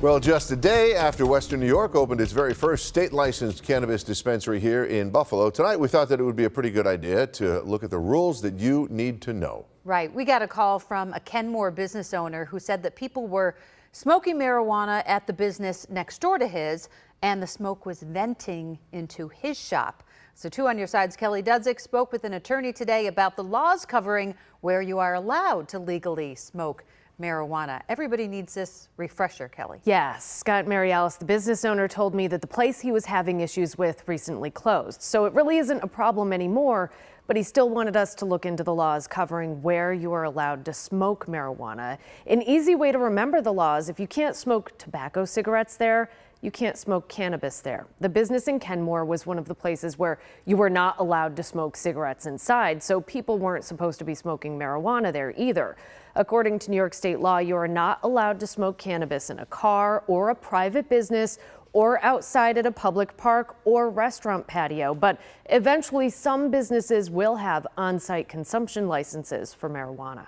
Well, just a day after Western New York opened its very first state-licensed cannabis dispensary here in Buffalo, tonight we thought that it would be a pretty good idea to look at the rules that you need to know. Right. We got a call from a Kenmore business owner who said that people were smoking marijuana at the business next door to his, and the smoke was venting into his shop. So 2 on your side's Kelly Dudzik spoke with an attorney today about the laws covering where you are allowed to legally smoke marijuana. Everybody needs this refresher, Kelly. Yes, Scott Marialis, the business owner, told me that the place he was having issues with recently closed. So it really isn't a problem anymore, but he still wanted us to look into the laws covering where you are allowed to smoke marijuana. An easy way to remember the laws: if you can't smoke tobacco cigarettes there, you can't smoke cannabis there. The business in Kenmore was one of the places where you were not allowed to smoke cigarettes inside, so people weren't supposed to be smoking marijuana there either. According to New York state law, you are not allowed to smoke cannabis in a car or a private business or outside at a public park or restaurant patio. But eventually, some businesses will have on-site consumption licenses for marijuana.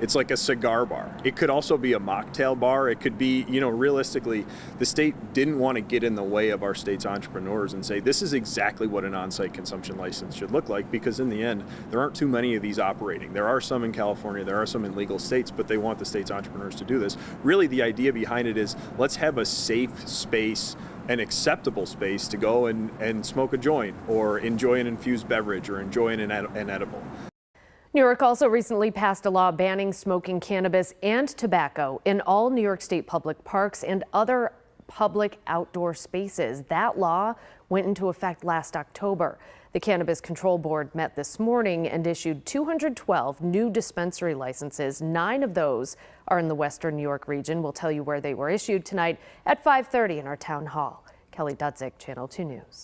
It's like a cigar bar. It could also be a mocktail bar. It could be, realistically, the state didn't want to get in the way of our state's entrepreneurs and say this is exactly what an on-site consumption license should look like, because in the end, there aren't too many of these operating. There are some in California, there are some in legal states, but they want the state's entrepreneurs to do this. Really, the idea behind it is let's have a safe space, an acceptable space to go and smoke a joint or enjoy an infused beverage or enjoy an edible. New York also recently passed a law banning smoking cannabis and tobacco in all New York State public parks and other public outdoor spaces. That law went into effect last October. The Cannabis Control Board met this morning and issued 212 new dispensary licenses. 9 of those are in the Western New York region. We'll tell you where they were issued tonight at 5:30 in our town hall. Kelly Dudzik, Channel 2 News.